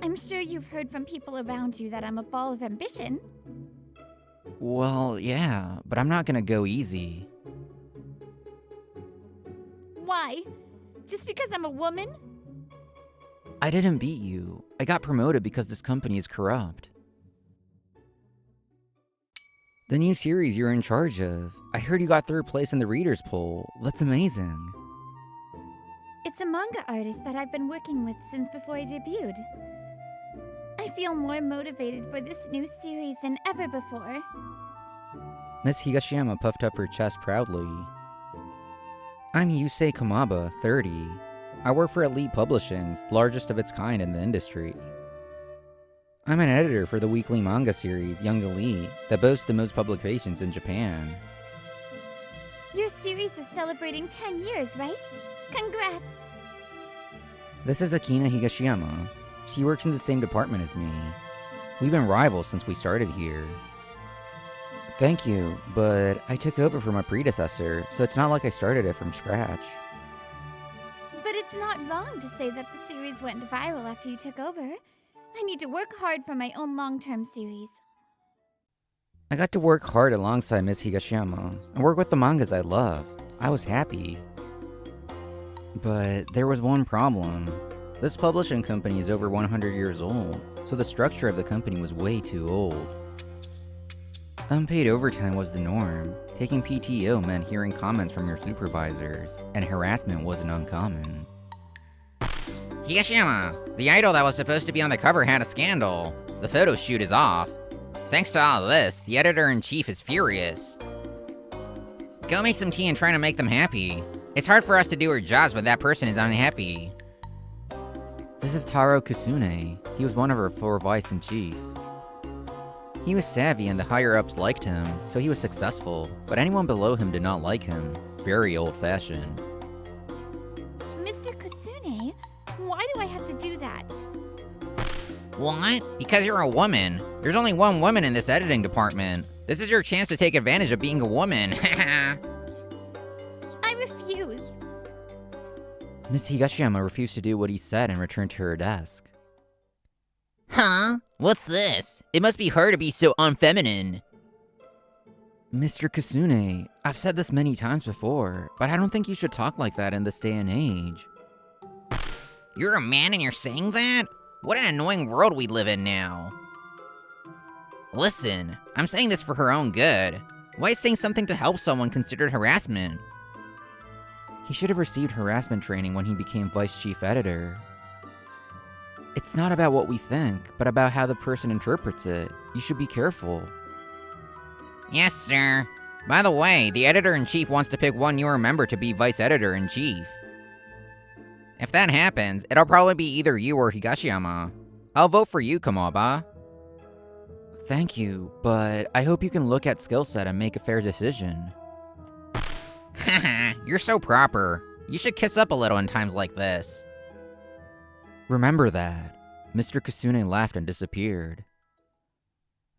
I'm sure you've heard from people around you that I'm a ball of ambition. Well, yeah, but I'm not gonna go easy. Why? Just because I'm a woman? I didn't beat you. I got promoted because this company is corrupt. The new series you're in charge of. I heard you got 3rd place in the readers poll. That's amazing. It's a manga artist that I've been working with since before I debuted. I feel more motivated for this new series than ever before. Miss Higashiyama puffed up her chest proudly. I'm Yusei Kamaba, 30. I work for Elite Publishing's, largest of its kind in the industry. I'm an editor for the weekly manga series Young Elite that boasts the most publications in Japan. Your series is celebrating 10 years, right? Congrats! This is Akina Higashiyama. She works in the same department as me. We've been rivals since we started here. Thank you, but I took over from my predecessor, so it's not like I started it from scratch. But it's not wrong to say that the series went viral after you took over. I need to work hard for my own long-term series. I got to work hard alongside Miss Higashiyama and work with the mangas I love. I was happy. But there was one problem. This publishing company is over 100 years old, so the structure of the company was way too old. Unpaid overtime was the norm. Taking PTO meant hearing comments from your supervisors, and harassment wasn't uncommon. Higashiyama, the idol that was supposed to be on the cover had a scandal. The photo shoot is off. Thanks to all of this, the editor-in-chief is furious. Go make some tea and try to make them happy. It's hard for us to do our jobs when that person is unhappy. This is Taro Kusune. He was one of our 4 vice-in-chief. He was savvy and the higher-ups liked him, so he was successful, but anyone below him did not like him. Very old-fashioned. Mr. Kusune, why do I have to do that? What? Because you're a woman. There's only one woman in this editing department. This is your chance to take advantage of being a woman. I refuse. Miss Higashiyama refused to do what he said and returned to her desk. Huh? What's this? It must be her to be so unfeminine. Mr. Kusune, I've said this many times before, but I don't think you should talk like that in this day and age. You're a man and you're saying that? What an annoying world we live in now. Listen, I'm saying this for her own good. Why is saying something to help someone considered harassment? He should have received harassment training when he became vice chief editor. It's not about what we think, but about how the person interprets it. You should be careful. Yes, sir. By the way, the editor-in-chief wants to pick one newer member to be vice editor-in-chief. If that happens, it'll probably be either you or Higashiyama. I'll vote for you, Kamaba. Thank you, but I hope you can look at skill set and make a fair decision. Haha, you're so proper. You should kiss up a little in times like this. Remember that. Mr. Kusune laughed and disappeared.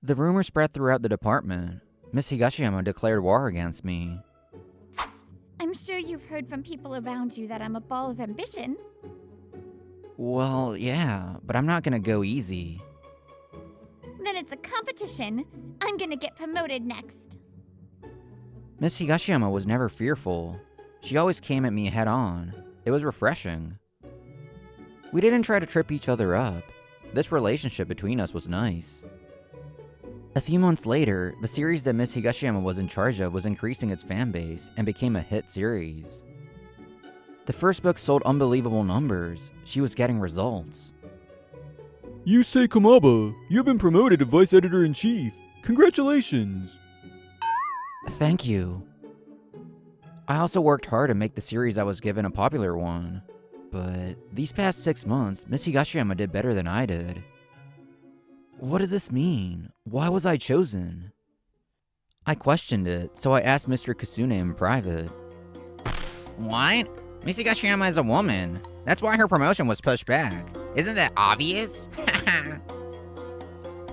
The rumor spread throughout the department. Miss Higashiyama declared war against me. I'm sure you've heard from people around you that I'm a ball of ambition. Well, yeah, but I'm not gonna go easy. Then it's a competition. I'm gonna get promoted next. Miss Higashiyama was never fearful. She always came at me head on. It was refreshing. We didn't try to trip each other up. This relationship between us was nice. A few months later, the series that Miss Higashiyama was in charge of was increasing its fan base and became a hit series. The first book sold unbelievable numbers. She was getting results. Yusei Kamaba, you've been promoted to Vice Editor-in-Chief. Congratulations! Thank you. I also worked hard to make the series I was given a popular one. But these past 6 months, Miss Higashiyama did better than I did. What does this mean? Why was I chosen? I questioned it, so I asked Mr. Kusune in private. What? Miss Higashiyama is a woman. That's why her promotion was pushed back. Isn't that obvious?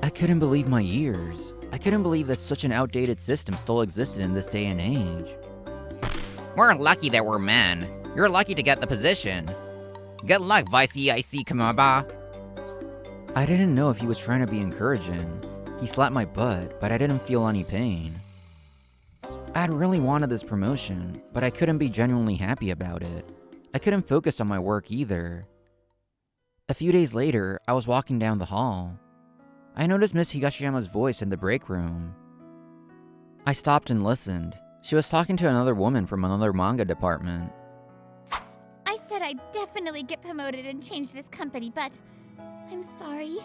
I couldn't believe my ears. I couldn't believe that such an outdated system still existed in this day and age. We're lucky that we're men. You're lucky to get the position. Good luck, Vice EIC Kamaba. I didn't know if he was trying to be encouraging. He slapped my butt, but I didn't feel any pain. I had really wanted this promotion, but I couldn't be genuinely happy about it. I couldn't focus on my work either. A few days later, I was walking down the hall. I noticed Miss Higashiyama's voice in the break room. I stopped and listened. She was talking to another woman from another manga department. I said I'd definitely get promoted and change this company, but I'm sorry.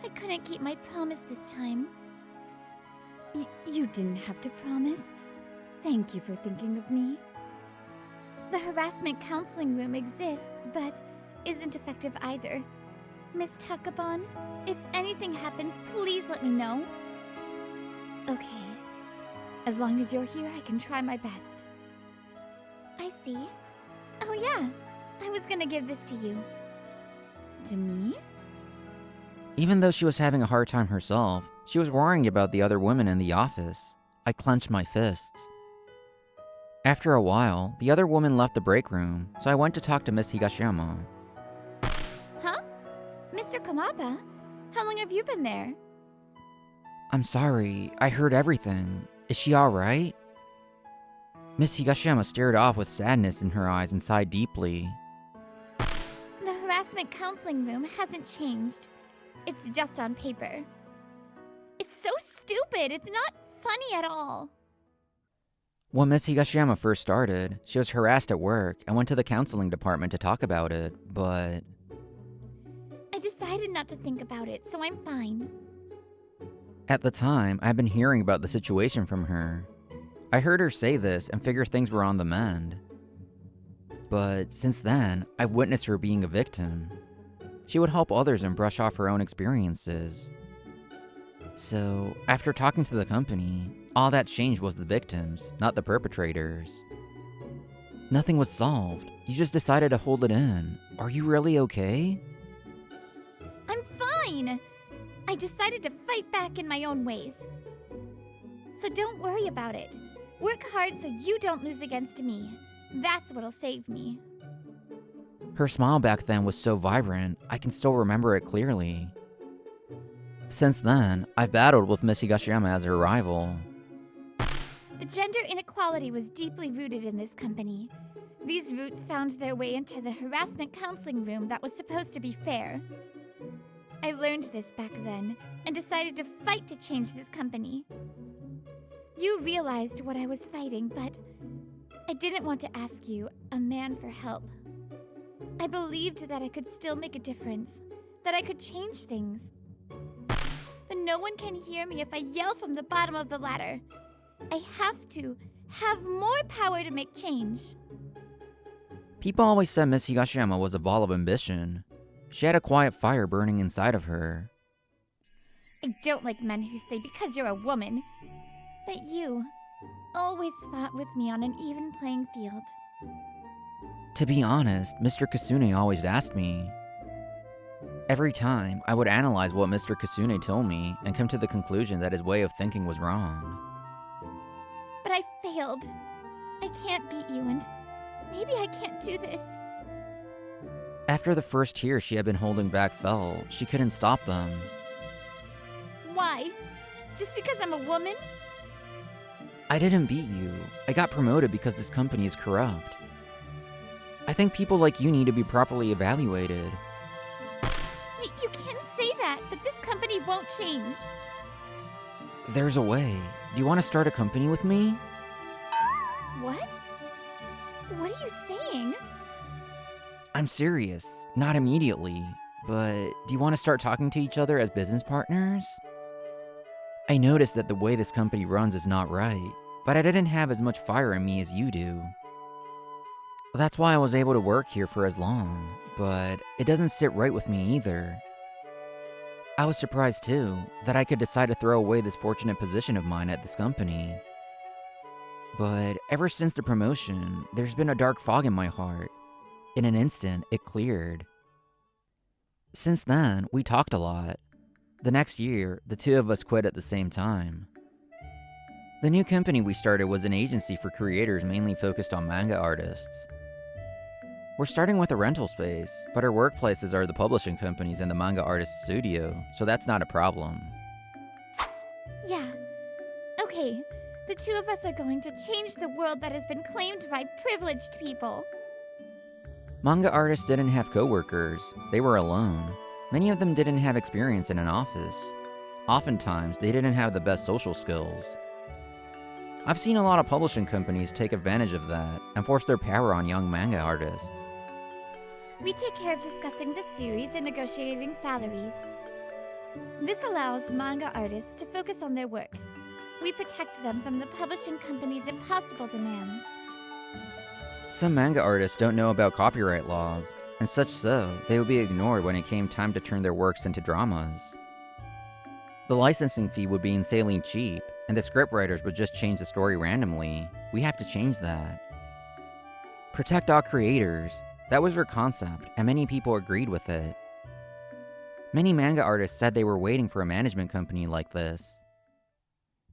I couldn't keep my promise this time. You didn't have to promise. Thank you for thinking of me. The harassment counseling room exists, but isn't effective either. Miss Takabon, if anything happens, please let me know. Okay. As long as you're here, I can try my best. I see. Oh yeah, I was gonna give this to you. To me? Even though she was having a hard time herself, she was worrying about the other women in the office. I clenched my fists. After a while, the other woman left the break room, so I went to talk to Miss Higashiyama. Huh? Mr. Kamaba? How long have you been there? I'm sorry, I heard everything. Is she alright? Miss Higashiyama stared off with sadness in her eyes and sighed deeply. The harassment counseling room hasn't changed. It's just on paper. It's so stupid. It's not funny at all. When Miss Higashiyama first started, she was harassed at work and went to the counseling department to talk about it, but... I decided not to think about it, so I'm fine. At the time, I'd been hearing about the situation from her. I heard her say this and figured things were on the mend. But since then, I've witnessed her being a victim. She would help others and brush off her own experiences. So, after talking to the company, all that changed was the victims, not the perpetrators. Nothing was solved. You just decided to hold it in. Are you really okay? I'm fine. I decided to fight back in my own ways. So don't worry about it. Work hard so you don't lose against me. That's what'll save me. Her smile back then was so vibrant, I can still remember it clearly. Since then, I've battled with Miss Higashiyama as her rival. The gender inequality was deeply rooted in this company. These roots found their way into the harassment counseling room that was supposed to be fair. I learned this back then and decided to fight to change this company. You realized what I was fighting, but I didn't want to ask you, a man, for help. I believed that I could still make a difference, that I could change things. But no one can hear me if I yell from the bottom of the ladder. I have to have more power to make change. People always said Miss Higashiyama was a ball of ambition. She had a quiet fire burning inside of her. I don't like men who say because you're a woman. But you always fought with me on an even playing field. To be honest, Mr. Kasune always asked me. Every time, I would analyze what Mr. Kasune told me and come to the conclusion that his way of thinking was wrong. But I failed. I can't beat you, and maybe I can't do this. After the first tears she had been holding back fell, she couldn't stop them. Why? Just because I'm a woman? I didn't beat you. I got promoted because this company is corrupt. I think people like you need to be properly evaluated. You can say that, but this company won't change. There's a way. Do you want to start a company with me? What? What are you saying? I'm serious. Not immediately. But do you want to start talking to each other as business partners? I noticed that the way this company runs is not right, but I didn't have as much fire in me as you do. That's why I was able to work here for as long, but it doesn't sit right with me either. I was surprised too, that I could decide to throw away this fortunate position of mine at this company. But ever since the promotion, there's been a dark fog in my heart. In an instant, it cleared. Since then, we talked a lot. The next year, the two of us quit at the same time. The new company we started was an agency for creators mainly focused on manga artists. We're starting with a rental space, but our workplaces are the publishing companies and the manga artist studio, so that's not a problem. Yeah. Okay, the two of us are going to change the world that has been claimed by privileged people. Manga artists didn't have coworkers. They were alone. Many of them didn't have experience in an office. Oftentimes, they didn't have the best social skills. I've seen a lot of publishing companies take advantage of that and force their power on young manga artists. We take care of discussing the series and negotiating salaries. This allows manga artists to focus on their work. We protect them from the publishing company's impossible demands. Some manga artists don't know about copyright laws, and such so, they would be ignored when it came time to turn their works into dramas. The licensing fee would be insanely cheap, and the scriptwriters would just change the story randomly. We have to change that. Protect all creators. That was her concept, and many people agreed with it. Many manga artists said they were waiting for a management company like this.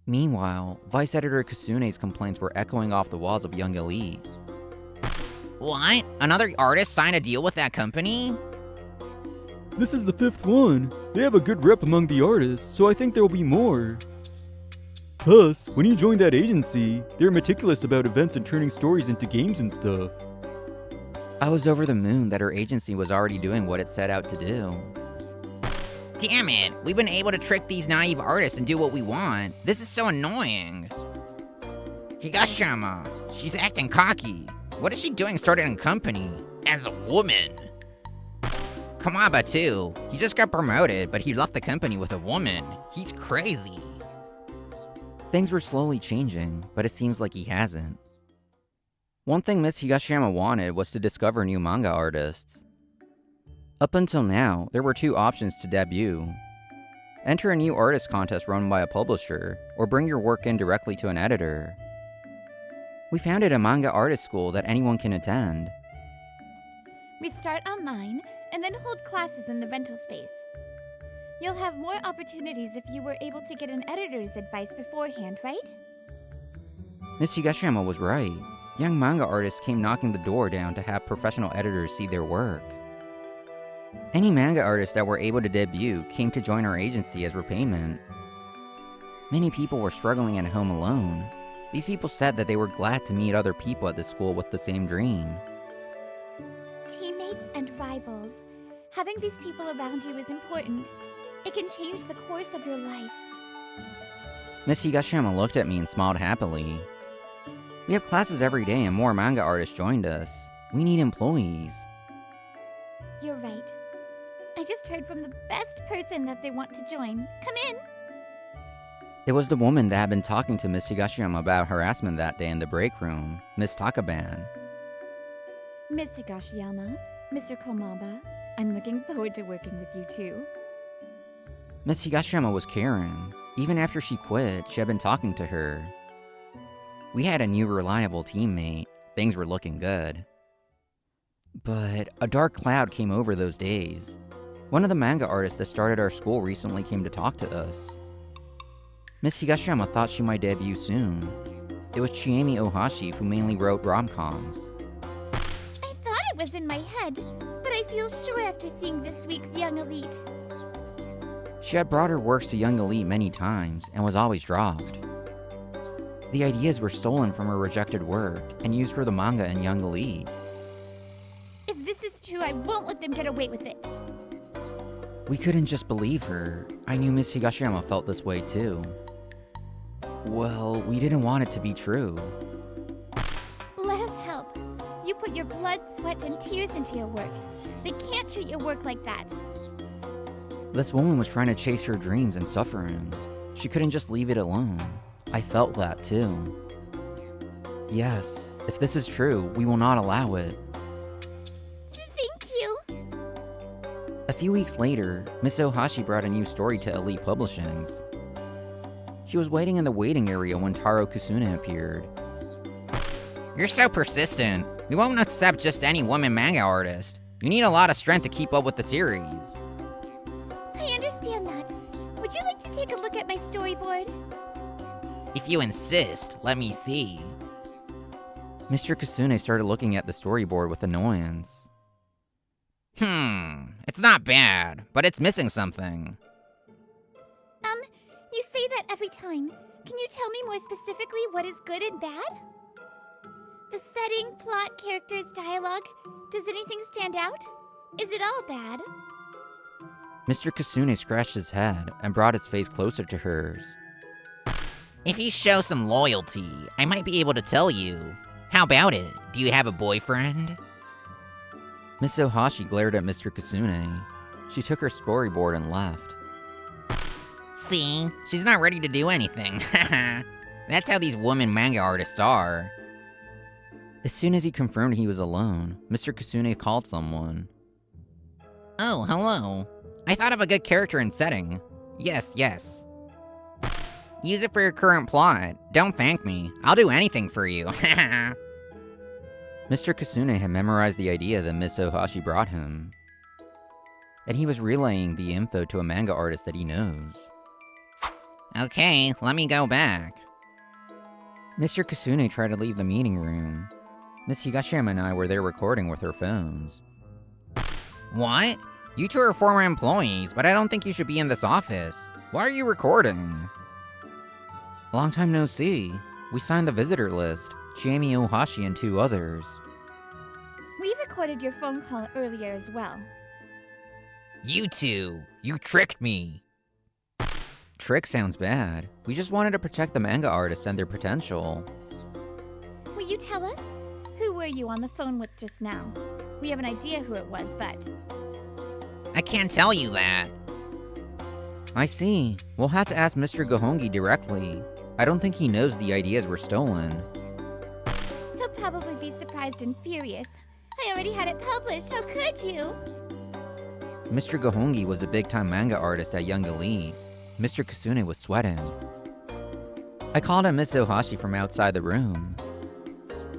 Meanwhile, Vice Editor Kusune's complaints were echoing off the walls of Young Elite. What? Another artist signed a deal with that company? This is the 5th one. They have a good rep among the artists, so I think there will be more. Plus, when you join that agency, they're meticulous about events and turning stories into games and stuff. I was over the moon that her agency was already doing what it set out to do. Damn it, we've been able to trick these naive artists and do what we want. This is so annoying. Higashiyama, she's acting cocky. What is she doing starting a company? As a woman. Kamaba too. He just got promoted, but he left the company with a woman. He's crazy. Things were slowly changing, but it seems like he hasn't. One thing Miss Higashiyama wanted was to discover new manga artists. Up until now, there were 2 options to debut. Enter a new artist contest run by a publisher, or bring your work in directly to an editor. We founded a manga artist school that anyone can attend. We start online and then hold classes in the rental space. You'll have more opportunities if you were able to get an editor's advice beforehand, right? Miss Higashiyama was right. Young manga artists came knocking the door down to have professional editors see their work. Any manga artists that were able to debut came to join our agency as repayment. Many people were struggling at home alone. These people said that they were glad to meet other people at the school with the same dream. Teammates and rivals. Having these people around you is important. It can change the course of your life. Miss Higashiyama looked at me and smiled happily. We have classes every day and more manga artists joined us. We need employees. You're right. I just heard from the best person that they want to join. Come in. It was the woman that had been talking to Miss Higashiyama about harassment that day in the break room, Miss Takaban. Miss Higashiyama, Mr. Komaba, I'm looking forward to working with you too. Miss Higashiyama was caring. Even after she quit, she had been talking to her. We had a new reliable teammate. Things were looking good. But a dark cloud came over those days. One of the manga artists that started our school recently came to talk to us. Miss Higashiyama thought she might debut soon. It was Chiemi Ohashi who mainly wrote rom-coms. I thought it was in my head, but I feel sure after seeing this week's Young Elite. She had brought her works to Young Elite many times and was always dropped. The ideas were stolen from her rejected work and used for the manga in Young Elite. If this is true, I won't let them get away with it. We couldn't just believe her. I knew Miss Higashiyama felt this way too. Well, we didn't want it to be true. Let us help. You put your blood, sweat, and tears into your work. They can't treat your work like that. This woman was trying to chase her dreams and suffering. She couldn't just leave it alone. I felt that too. Yes, if this is true, we will not allow it. Thank you. A few weeks later, Miss Ohashi brought a new story to Elite Publishings. She was waiting in the waiting area when Taro Kusune appeared. You're so persistent. We won't accept just any woman manga artist. You need a lot of strength to keep up with the series. I understand that. Would you like to take a look at my storyboard? If you insist, let me see. Mr. Kasune started looking at the storyboard with annoyance. It's not bad, but it's missing something. You say that every time. Can you tell me more specifically what is good and bad? The setting, plot, characters, dialogue. Does anything stand out? Is it all bad? Mr. Kasune scratched his head and brought his face closer to hers. If you show some loyalty, I might be able to tell you. How about it? Do you have a boyfriend? Miss Ohashi glared at Mr. Kasune. She took her storyboard and left. See? She's not ready to do anything. That's how these women manga artists are. As soon as he confirmed he was alone, Mr. Kasune called someone. Oh, hello. I thought of a good character and setting. Yes. Use it for your current plot. Don't thank me. I'll do anything for you. Mr. Kasune had memorized the idea that Miss Ohashi brought him, and he was relaying the info to a manga artist that he knows. Okay, let me go back. Mr. Kasune tried to leave the meeting room. Miss Higashiyama and I were there recording with our phones. What? You two are former employees, but I don't think you should be in this office. Why are you recording? Long time no see. We signed the visitor list. Chiemi Ohashi and 2 others. We recorded your phone call earlier as well. You two, you tricked me. Trick sounds bad. We just wanted to protect the manga artists and their potential. Will you tell us? Who were you on the phone with just now? We have an idea who it was, but... I can't tell you that. I see. We'll have to ask Mr. Gohongi directly. I don't think he knows the ideas were stolen. He'll probably be surprised and furious. I already had it published, how could you? Mr. Gohongi was a big-time manga artist at Young Elite. Mr. Kasune was sweating. I called on Miss Ohashi from outside the room.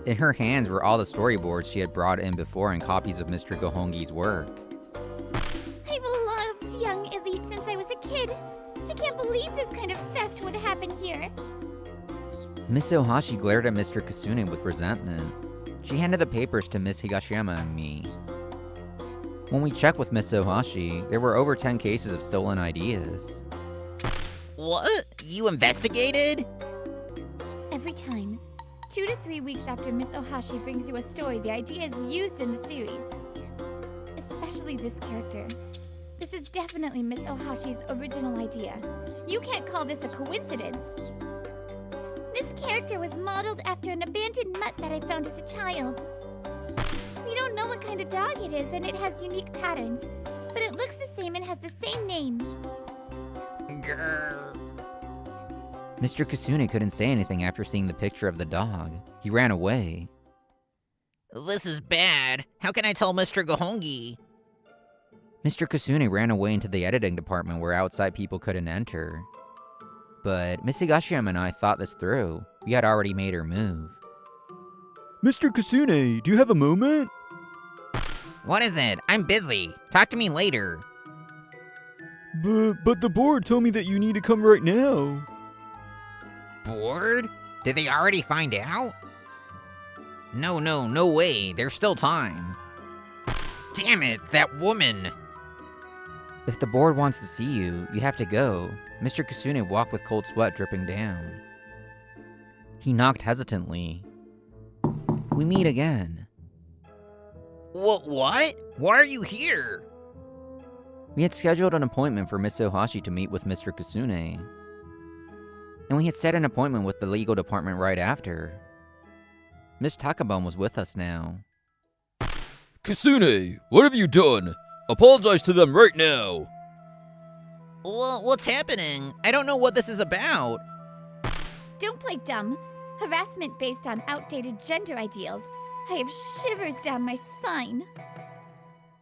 In her hands were all the storyboards she had brought in before and copies of Mr. Gohongi's work. I've loved Young Elite since I was a kid. I can't believe this kind of theft would happen here. Miss Ohashi glared at Mr. Kasune with resentment. She handed the papers to Miss Higashiyama and me. When we checked with Miss Ohashi, there were over 10 cases of stolen ideas. What? You investigated? Every time. 2 to 3 weeks after Miss Ohashi brings you a story, the idea is used in the series. Especially this character. This is definitely Miss Ohashi's original idea. You can't call this a coincidence. This character was modeled after an abandoned mutt that I found as a child. We don't know what kind of dog it is, and it has unique patterns, but it looks the same and has the same name. Grr. Mr. Kasune couldn't say anything after seeing the picture of the dog. He ran away. This is bad. How can I tell Mr. Gohongi? Mr. Kasune ran away into the editing department where outside people couldn't enter. But Miss Higashiyama and I thought this through. We had already made our move. Mr. Kasune, do you have a moment? What is it? I'm busy. Talk to me later. But the board told me that you need to come right now. Bored? Did they already find out? No way. There's still time. Damn it, that woman. If the board wants to see you, you have to go. Mr. Kasune walked with cold sweat dripping down. He knocked hesitantly. We meet again. What? Why are you here? We had scheduled an appointment for Miss Ohashi to meet with Mr. Kasune. And we had set an appointment with the legal department right after. Miss Takabon was with us now. Kasune, what have you done? Apologize to them right now. Well, what's happening? I don't know what this is about. Don't play dumb. Harassment based on outdated gender ideals. I have shivers down my spine.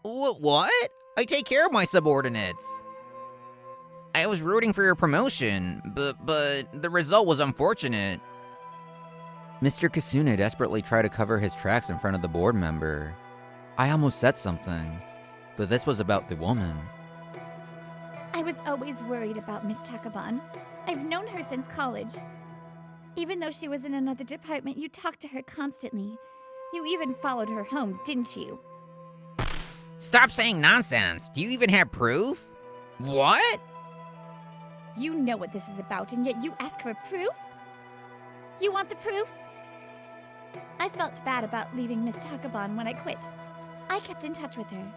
What? I take care of my subordinates. I was rooting for your promotion, but the result was unfortunate. Mr. Kasune desperately tried to cover his tracks in front of the board member. I almost said something, but this was about the woman. I was always worried about Miss Takabon. I've known her since college. Even though she was in another department, you talked to her constantly. You even followed her home, didn't you? Stop saying nonsense. Do you even have proof? What? You know what this is about, and yet you ask for proof? You want the proof? I felt bad about leaving Miss Takaban when I quit. I kept in touch with her.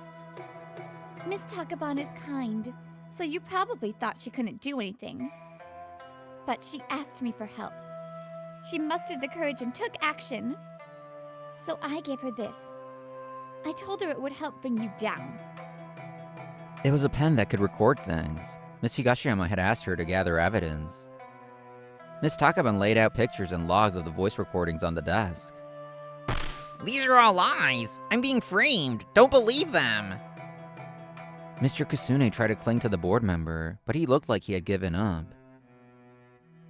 Miss Takaban is kind, so you probably thought she couldn't do anything. But she asked me for help. She mustered the courage and took action. So I gave her this. I told her it would help bring you down. It was a pen that could record things. Miss Higashiyama had asked her to gather evidence. Miss Takaban laid out pictures and logs of the voice recordings on the desk. These are all lies. I'm being framed. Don't believe them. Mr. Kusune tried to cling to the board member, but he looked like he had given up.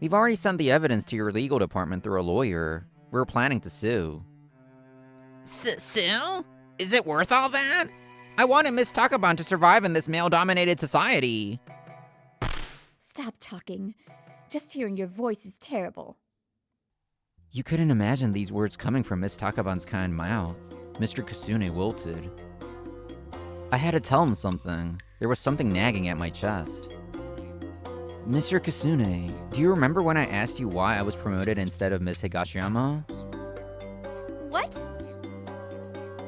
We've already sent the evidence to your legal department through a lawyer. We're planning to sue. Sue? Is it worth all that? I wanted Miss Takaban to survive in this male-dominated society. Stop talking. Just hearing your voice is terrible. You couldn't imagine these words coming from Miss Takaban's kind mouth. Mr. Kusune wilted. I had to tell him something. There was something nagging at my chest. Mr. Kusune, do you remember when I asked you why I was promoted instead of Miss Higashiyama? What?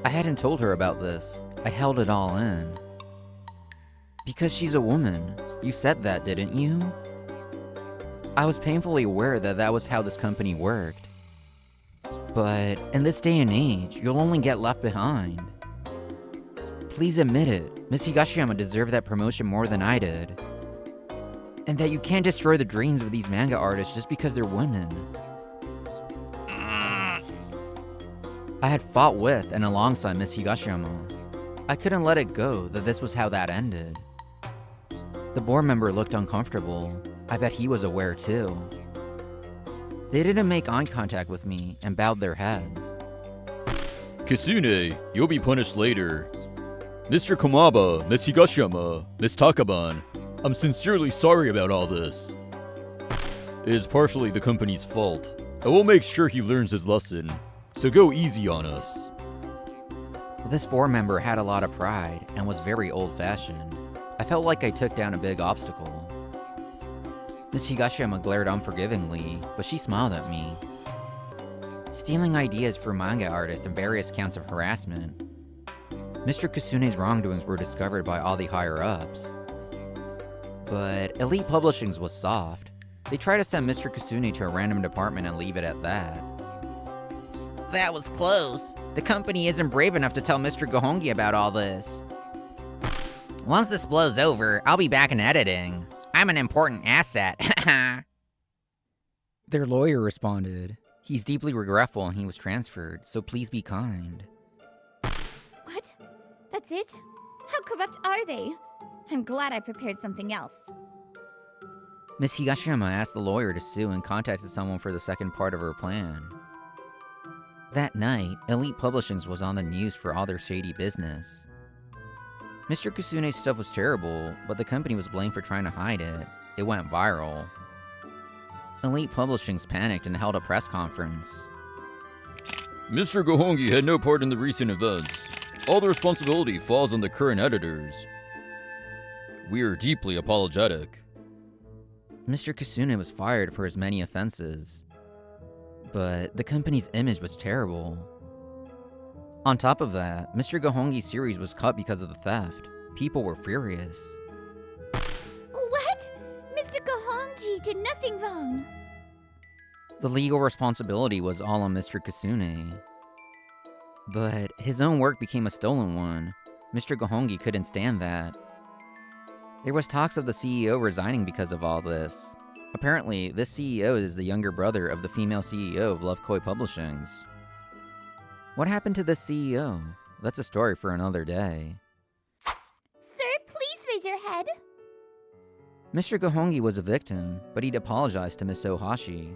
I hadn't told her about this. I held it all in. Because she's a woman. You said that, didn't you? I was painfully aware that that was how this company worked. But in this day and age, you'll only get left behind. Please admit it, Miss Higashiyama deserved that promotion more than I did. And that you can't destroy the dreams of these manga artists just because they're women. I had fought with and alongside Miss Higashiyama. I couldn't let it go that this was how that ended. The board member looked uncomfortable. I bet he was aware too. They didn't make eye contact with me and bowed their heads. Kisune, you'll be punished later. Mr. Komaba, Miss Higashiyama, Miss Takaban, I'm sincerely sorry about all this. It is partially the company's fault. I will make sure he learns his lesson, so go easy on us. This board member had a lot of pride and was very old-fashioned. I felt like I took down a big obstacle. Miss Higashiyama glared unforgivingly, but she smiled at me. Stealing ideas for manga artists and various counts of harassment. Mr. Kusune's wrongdoings were discovered by all the higher-ups. But Elite Publishing's was soft. They tried to send Mr. Kusune to a random department and leave it at that. That was close. The company isn't brave enough to tell Mr. Gohongi about all this. Once this blows over, I'll be back in editing. I'm an important asset. Their lawyer responded, "He's deeply regretful and he was transferred, so please be kind." What? That's it? How corrupt are they? I'm glad I prepared something else. Miss Higashiyama asked the lawyer to sue and contacted someone for the second part of her plan. That night, Elite Publishing's was on the news for all their shady business. Mr. Kusune's stuff was terrible, but the company was blamed for trying to hide it. It went viral. Elite Publishing's panicked and held a press conference. Mr. Gohongi had no part in the recent events. All the responsibility falls on the current editors. We are deeply apologetic. Mr. Kusune was fired for his many offenses. But the company's image was terrible. On top of that, Mr. Gohongi's series was cut because of the theft. People were furious. What? Mr. Gohongi did nothing wrong. The legal responsibility was all on Mr. Kusune. But his own work became a stolen one. Mr. Gohongi couldn't stand that. There was talks of the CEO resigning because of all this. Apparently, this CEO is the younger brother of the female CEO of Love Koi Publishings. What happened to this CEO? That's a story for another day. Sir, please raise your head. Mr. Gohongi was a victim, but he'd apologized to Miss Ohashi.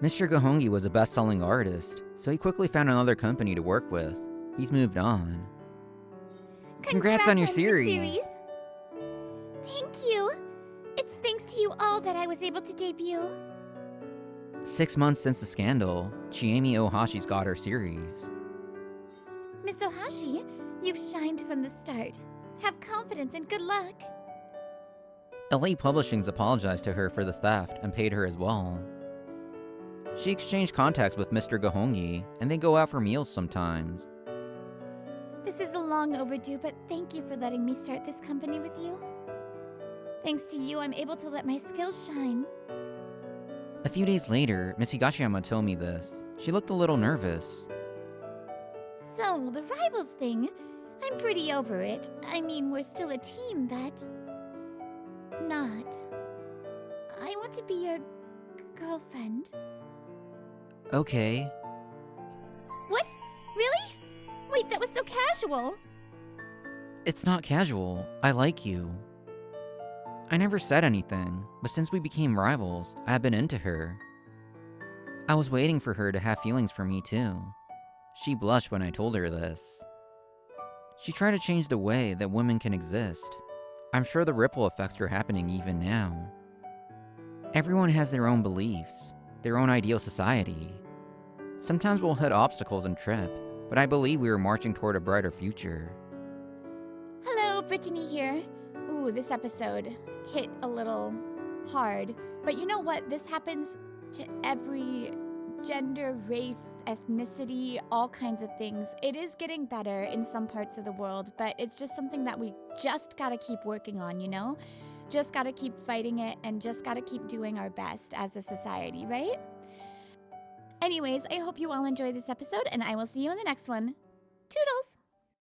Mr. Gohongi was a best-selling artist, so he quickly found another company to work with. He's moved on. Congrats on your series. Thank you. It's thanks to you all that I was able to debut. 6 months since the scandal, Chiemi Ohashi's got her series. Miss Ohashi, you've shined from the start. Have confidence and good luck. LA Publishing's apologized to her for the theft and paid her as well. She exchanged contacts with Mr. Gahongi, and they go out for meals sometimes. This is a long overdue, but thank you for letting me start this company with you. Thanks to you, I'm able to let my skills shine. A few days later, Miss Higashiyama told me this. She looked a little nervous. So, the rivals thing, I'm pretty over it. I mean, we're still a team, but not. I want to be your girlfriend. Okay. What? Really? Wait, that was so casual. It's not casual. I like you. I never said anything, but since we became rivals, I have been into her. I was waiting for her to have feelings for me too. She blushed when I told her this. She tried to change the way that women can exist. I'm sure the ripple effects are happening even now. Everyone has their own beliefs, their own ideal society. Sometimes we'll hit obstacles and trip, but I believe we are marching toward a brighter future. Hello, Brittany here. Ooh, this episode hit a little hard, but you know what? This happens to every gender, race, ethnicity, all kinds of things. It is getting better in some parts of the world, but it's just something that we just gotta keep working on, you know? Just gotta keep fighting it and just gotta keep doing our best as a society, right? Anyways, I hope you all enjoyed this episode, and I will see you in the next one. Toodles!